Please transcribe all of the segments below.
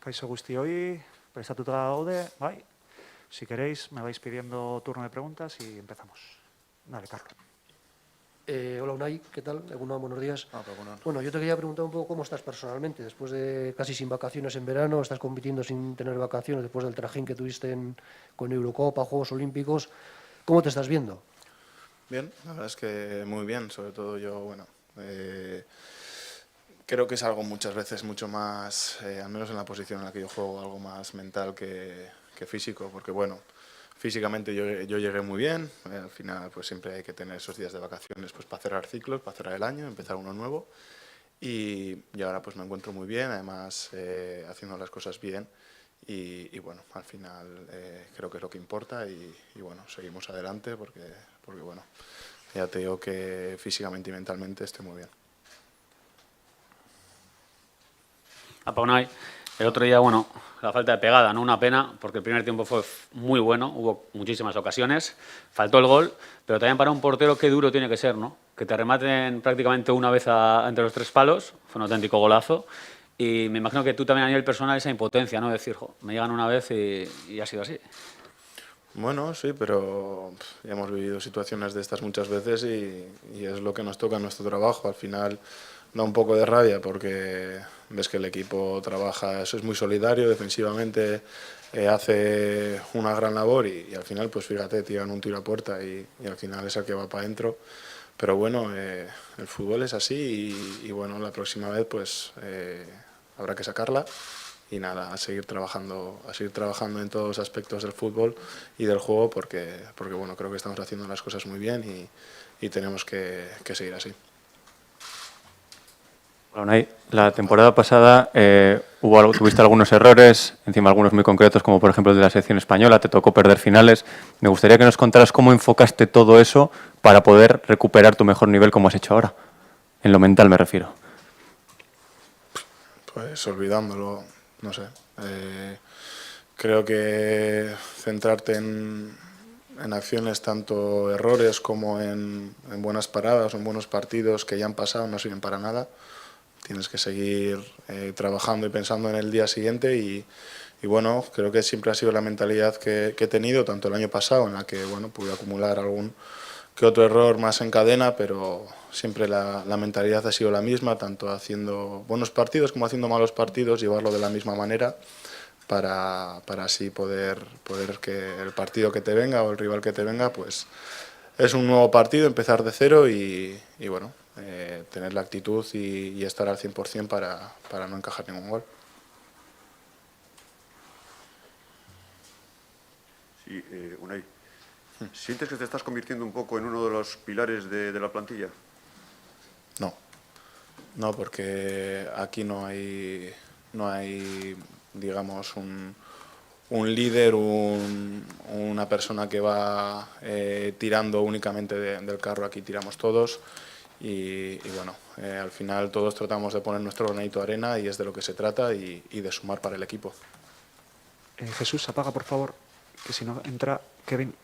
Kaixo guztioi, prestatuta gaude, bai. Si queréis, me vais pidiendo turno de preguntas y empezamos. Dale, Carlos. Hola Unai, ¿qué tal? Buenos días. Bueno. Bueno, yo te quería preguntar un poco cómo estás personalmente, después de casi sin vacaciones en verano, estás compitiendo sin tener vacaciones, después del trajín que tuviste con Eurocopa, Juegos Olímpicos, ¿cómo te estás viendo? Bien, la verdad es que muy bien, sobre todo yo, creo que es algo muchas veces mucho más, al menos en la posición en la que yo juego, algo más mental que físico, porque bueno, físicamente yo llegué muy bien, al final pues siempre hay que tener esos días de vacaciones pues para cerrar ciclos, para cerrar el año, empezar uno nuevo y ahora pues me encuentro muy bien, además haciendo las cosas bien y bueno, al final creo que es lo que importa y bueno, seguimos adelante porque bueno, ya te digo que físicamente y mentalmente estoy muy bien. Apa, Unai, el otro día, bueno, la falta de pegada, ¿no? Una pena, porque el primer tiempo fue muy bueno, hubo muchísimas ocasiones, faltó el gol, pero también para un portero qué duro tiene que ser, ¿no? Que te rematen prácticamente una vez entre los tres palos, fue un auténtico golazo, y me imagino que tú también a nivel personal esa impotencia, ¿no? De decir, jo, me llegan una vez y ha sido así. Bueno, sí, pero ya hemos vivido situaciones de estas muchas veces y es lo que nos toca en nuestro trabajo. Al final da un poco de rabia porque ves que el equipo trabaja, eso es muy solidario, defensivamente hace una gran labor y al final, pues fíjate, tiran un tiro a puerta y al final es el que va para adentro. Pero bueno, el fútbol es así y bueno, la próxima vez pues habrá que sacarla. Y nada, a seguir trabajando en todos los aspectos del fútbol y del juego porque bueno, creo que estamos haciendo las cosas muy bien y tenemos que seguir así. Hola, Unai. La temporada pasada tuviste algunos errores, encima algunos muy concretos, como por ejemplo el de la selección española, te tocó perder finales. Me gustaría que nos contaras cómo enfocaste todo eso para poder recuperar tu mejor nivel como has hecho ahora. En lo mental me refiero. Pues olvidándolo, no sé. Creo que centrarte en acciones, tanto errores como en buenas paradas o en buenos partidos que ya han pasado, no sirven para nada. Tienes que seguir trabajando y pensando en el día siguiente y bueno, creo que siempre ha sido la mentalidad que he tenido, tanto el año pasado, en la que bueno, pude acumular algún que otro error más en cadena, pero siempre la mentalidad ha sido la misma, tanto haciendo buenos partidos como haciendo malos partidos, llevarlo de la misma manera para así poder que el partido que te venga o el rival que te venga, pues es un nuevo partido, empezar de cero y bueno, tener la actitud y estar al 100% para no encajar ningún gol. Sí, Unai, ¿sientes que te estás convirtiendo un poco en uno de los pilares de la plantilla? No, porque aquí no hay digamos, un líder, una persona que va tirando únicamente del carro. Aquí tiramos todos y bueno, al final todos tratamos de poner nuestro granito de arena y es de lo que se trata y de sumar para el equipo. Jesús, apaga por favor, que si no entra Kevin.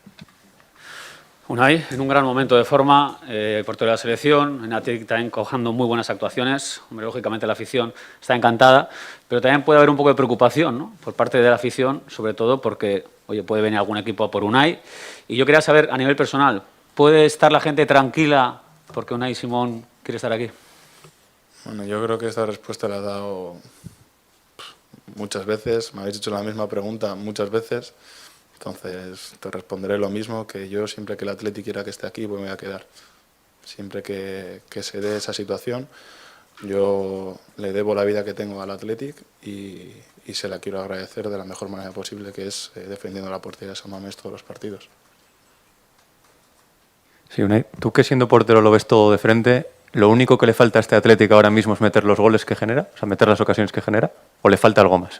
Unai, en un gran momento de forma, portero de la selección, en Athletic también cojando muy buenas actuaciones. Hombre, lógicamente la afición está encantada, pero también puede haber un poco de preocupación, ¿no? Por parte de la afición, sobre todo porque, oye, puede venir algún equipo a por Unai. Y yo quería saber, a nivel personal, ¿puede estar la gente tranquila porque Unai Simón quiere estar aquí? Bueno, yo creo que esta respuesta la he dado muchas veces, me habéis hecho la misma pregunta muchas veces. Entonces te responderé lo mismo, que yo siempre que el Athletic quiera que esté aquí, pues me voy a quedar. Siempre que se dé esa situación, yo le debo la vida que tengo al Athletic y se la quiero agradecer de la mejor manera posible, que es defendiendo la portería de San Mamés todos los partidos. Sí, Unai, tú que siendo portero lo ves todo de frente, ¿lo único que le falta a este Athletic ahora mismo es meter los goles que genera? O sea, meter las ocasiones que genera, ¿o le falta algo más?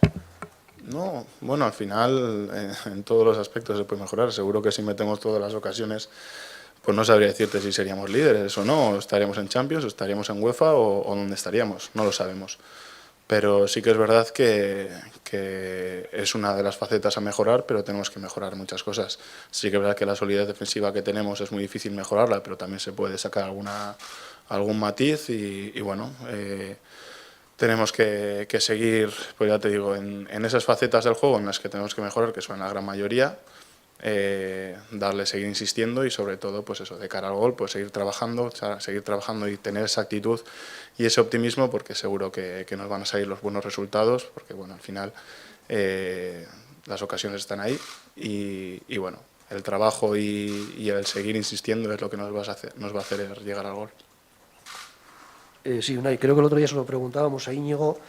No, bueno, al final en todos los aspectos se puede mejorar. Seguro que si metemos todas las ocasiones, pues no sabría decirte si seríamos líderes o no, o estaríamos en Champions, o estaríamos en UEFA o dónde estaríamos, no lo sabemos. Pero sí que es verdad que es una de las facetas a mejorar, pero tenemos que mejorar muchas cosas. Sí que es verdad que la solidez defensiva que tenemos es muy difícil mejorarla, pero también se puede sacar algún matiz y bueno, tenemos que seguir, pues ya te digo, en esas facetas del juego en las que tenemos que mejorar, que son la gran mayoría, seguir insistiendo y sobre todo, pues eso, de cara al gol, pues seguir trabajando y tener esa actitud y ese optimismo, porque seguro que nos van a salir los buenos resultados, porque bueno, al final las ocasiones están ahí y bueno, el trabajo y el seguir insistiendo es lo que nos va a hacer llegar al gol. Sí, Unai, creo que el otro día se lo preguntábamos a Íñigo.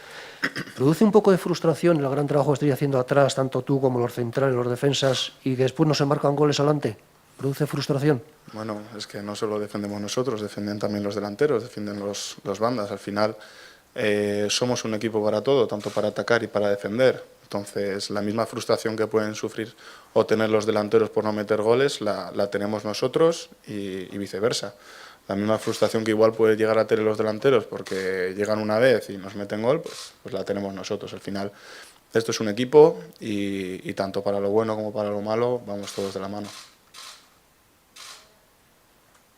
¿Produce un poco de frustración el gran trabajo que estoy haciendo atrás, tanto tú como los centrales, los defensas, y que después no se marcan goles adelante? ¿Produce frustración? Bueno, es que no solo defendemos nosotros, defienden también los delanteros, defienden los bandas. Al final somos un equipo para todo, tanto para atacar y para defender. Entonces, la misma frustración que pueden sufrir o tener los delanteros por no meter goles, la tenemos nosotros y viceversa. La misma frustración que igual puede llegar a tener los delanteros porque llegan una vez y nos meten gol, pues la tenemos nosotros. Al final, esto es un equipo y tanto para lo bueno como para lo malo vamos todos de la mano.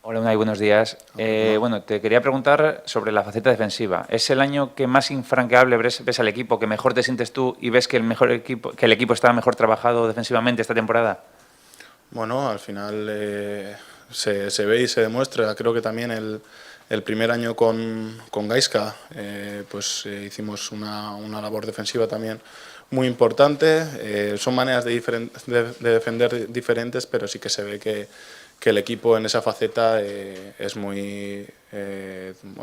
Hola, Unai, buenos días. Bueno, te quería preguntar sobre la faceta defensiva. ¿Es el año que más infranqueable ves al equipo, que mejor te sientes tú y ves que el equipo está mejor trabajado defensivamente esta temporada? Bueno, al final se ve y se demuestra. Creo que también el primer año con Gaizka hicimos una labor defensiva también muy importante. Son maneras de defender diferentes, pero sí que se ve que el equipo en esa faceta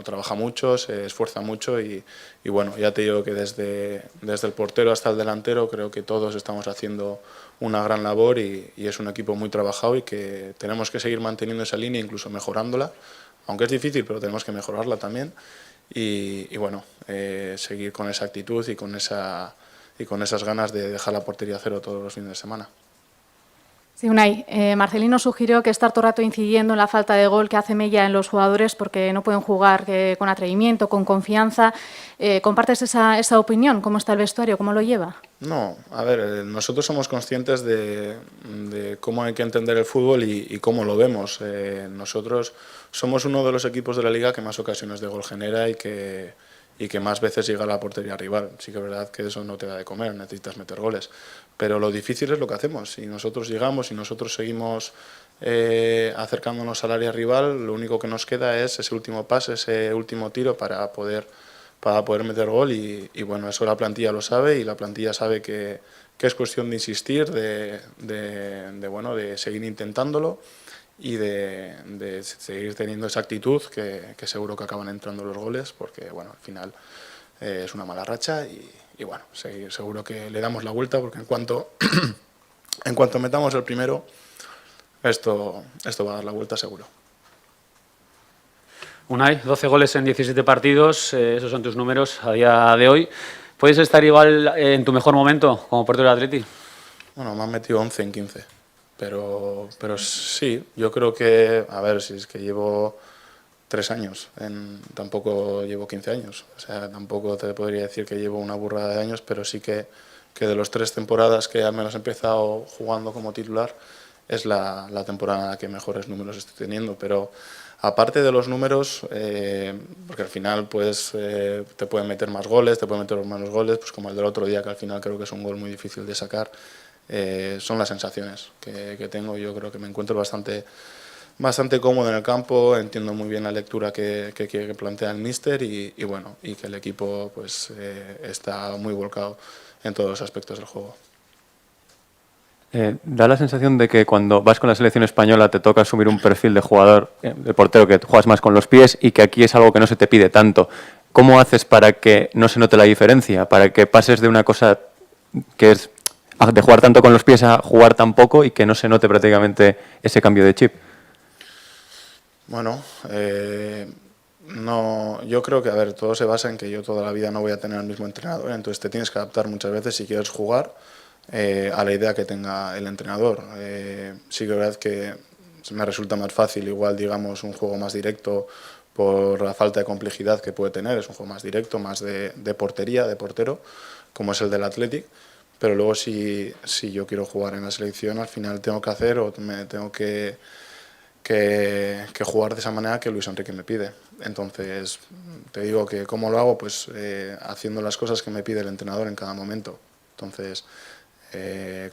trabaja mucho, se esfuerza mucho y bueno, ya te digo que desde el portero hasta el delantero creo que todos estamos haciendo una gran labor y es un equipo muy trabajado y que tenemos que seguir manteniendo esa línea, incluso mejorándola, aunque es difícil, pero tenemos que mejorarla también y bueno, seguir con esa actitud y con esas ganas de dejar la portería a cero todos los fines de semana. Sí, Unai, Marcelino sugirió que estar todo el rato incidiendo en la falta de gol que hace mella en los jugadores porque no pueden jugar con atrevimiento, con confianza. ¿Compartes esa opinión? ¿Cómo está el vestuario? ¿Cómo lo lleva? No, a ver, nosotros somos conscientes de cómo hay que entender el fútbol y cómo lo vemos. Nosotros somos uno de los equipos de la Liga que más ocasiones de gol genera y que más veces llega a la portería rival. Sí que es verdad que eso no te da de comer, necesitas meter goles. Pero lo difícil es lo que hacemos. Si nosotros llegamos y nosotros seguimos acercándonos al área rival, lo único que nos queda es ese último pase, ese último tiro para poder meter gol y bueno, eso la plantilla lo sabe y la plantilla sabe que es cuestión de insistir, de seguir intentándolo y de seguir teniendo esa actitud que seguro que acaban entrando los goles porque bueno, al final es una mala racha y bueno, seguro que le damos la vuelta porque en cuanto metamos el primero esto va a dar la vuelta seguro. Unai, 12 goles en 17 partidos, esos son tus números a día de hoy. ¿Puedes estar igual en tu mejor momento como portero del Atleti? Bueno, me han metido 11 en 15, pero sí, yo creo que, a ver, si es que llevo 3 años, tampoco llevo 15 años, o sea, tampoco te podría decir que llevo una burrada de años, pero sí que de las 3 temporadas que al menos he empezado jugando como titular, es la temporada en la que mejores números estoy teniendo, pero aparte de los números, porque al final pues, te pueden meter más goles, te pueden meter menos goles, pues como el del otro día, que al final creo que es un gol muy difícil de sacar, son las sensaciones que tengo. Yo creo que me encuentro bastante cómodo en el campo, entiendo muy bien la lectura que plantea el míster y bueno, y que el equipo pues, está muy volcado en todos los aspectos del juego. Da la sensación de que cuando vas con la selección española te toca asumir un perfil de jugador, de portero, que juegas más con los pies y que aquí es algo que no se te pide tanto. ¿Cómo haces para que no se note la diferencia? Para que pases de una cosa que es de jugar tanto con los pies a jugar tan poco y que no se note prácticamente ese cambio de chip. Bueno, no, yo creo que, a ver, todo se basa en que yo toda la vida no voy a tener el mismo entrenador, entonces te tienes que adaptar muchas veces si quieres jugar a la idea que tenga el entrenador. Sí que es verdad que me resulta más fácil, igual digamos un juego más directo por la falta de complejidad que puede tener, es un juego más directo, más de portería, de portero, como es el del Athletic, pero luego si yo quiero jugar en la selección, al final tengo que hacer o me tengo que que jugar de esa manera que Luis Enrique me pide. Entonces, te digo que ¿cómo lo hago? Pues haciendo las cosas que me pide el entrenador en cada momento. Entonces,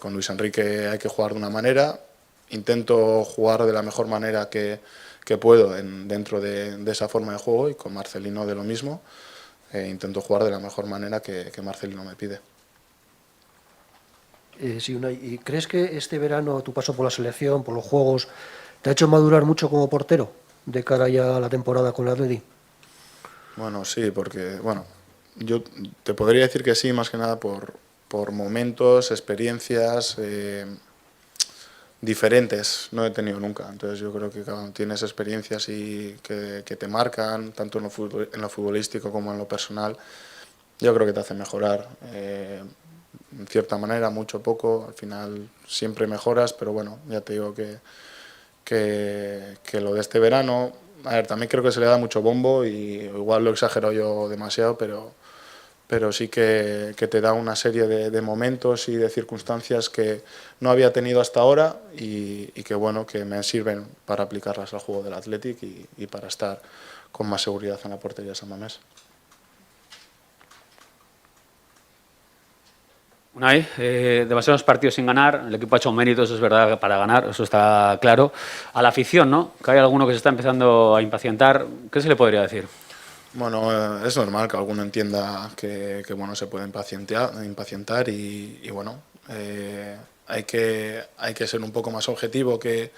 con Luis Enrique hay que jugar de una manera, intento jugar de la mejor manera que puedo dentro de esa forma de juego, y con Marcelino de lo mismo, intento jugar de la mejor manera que Marcelino me pide. Sí, Unai, ¿y crees que este verano tu paso por la selección, por los Juegos, te ha hecho madurar mucho como portero de cara ya a la temporada con el Atleti? Bueno, sí, porque yo te podría decir que sí, más que nada por momentos, experiencias diferentes, no he tenido nunca. Entonces yo creo que cuando tienes experiencias y que te marcan, tanto en lo futbolístico como en lo personal, yo creo que te hace mejorar. En cierta manera, mucho o poco, al final siempre mejoras, pero bueno, ya te digo que lo de este verano, a ver, también creo que se le da mucho bombo y igual lo he exagerado yo demasiado, pero sí que te da una serie de momentos y de circunstancias que no había tenido hasta ahora y que bueno, que me sirven para aplicarlas al juego del Athletic y para estar con más seguridad en la portería de San Mamés. Unai, demasiados partidos sin ganar, el equipo ha hecho méritos, es verdad, para ganar, eso está claro. A la afición, ¿no? Que hay alguno que se está empezando a impacientar, ¿qué se le podría decir? Bueno, es normal que alguno entienda que bueno, se puede impacientar y bueno, hay que ser un poco más objetivo que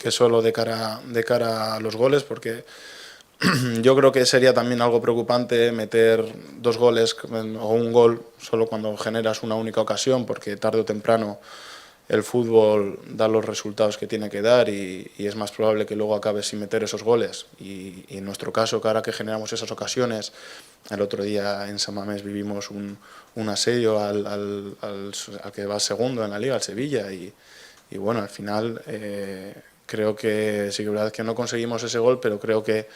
solo de cara a los goles, porque yo creo que sería también algo preocupante meter 2 goles o un gol solo cuando generas una única ocasión, porque tarde o temprano el fútbol da los resultados que tiene que dar y es más probable que luego acabes sin meter esos goles. Y en nuestro caso, que ahora que generamos esas ocasiones, el otro día en San Mamés vivimos un asedio al que va segundo en la Liga, al Sevilla, y bueno, al final creo que sí que es verdad que no conseguimos ese gol, pero creo que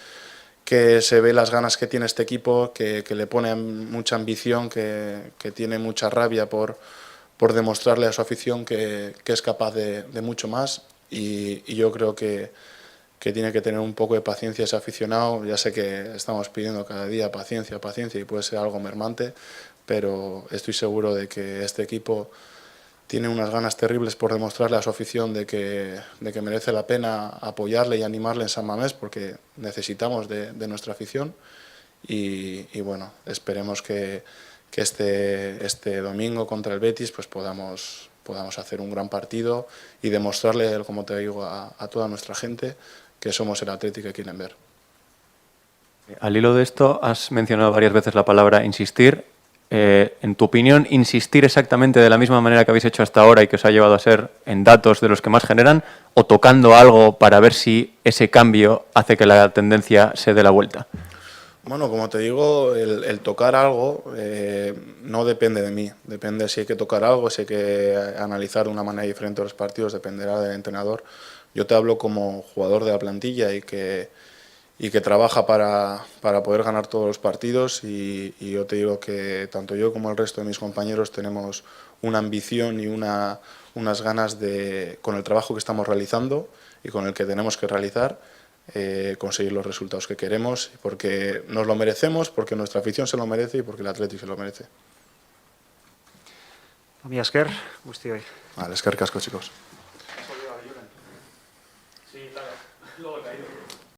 se ve las ganas que tiene este equipo, que le pone mucha ambición, que tiene mucha rabia por demostrarle a su afición que es capaz de mucho más, y yo creo que tiene que tener un poco de paciencia ese aficionado. Ya sé que estamos pidiendo cada día paciencia y puede ser algo mermante, pero estoy seguro de que este equipo tiene unas ganas terribles por demostrarle a su afición de que merece la pena apoyarle y animarle en San Mamés, porque necesitamos de nuestra afición, y bueno, esperemos que este domingo contra el Betis pues podamos hacer un gran partido y demostrarle, como te digo, a toda nuestra gente que somos el Athletic que quieren ver. Al hilo de esto, has mencionado varias veces la palabra insistir. En tu opinión, ¿insistir exactamente de la misma manera que habéis hecho hasta ahora y que os ha llevado a ser en datos de los que más generan, o tocando algo para ver si ese cambio hace que la tendencia se dé la vuelta? Bueno, como te digo, el tocar algo no depende de mí. Depende si hay que tocar algo, si hay que analizar de una manera diferente los partidos, dependerá del entrenador. Yo te hablo como jugador de la plantilla y que trabaja para poder ganar todos los partidos, y yo te digo que tanto yo como el resto de mis compañeros tenemos una ambición y unas ganas de, con el trabajo que estamos realizando y con el que tenemos que realizar, conseguir los resultados que queremos, porque nos lo merecemos, porque nuestra afición se lo merece y porque el Athletic se lo merece. Mila esker, guztioi. Vale, eskerrik asko, chicos.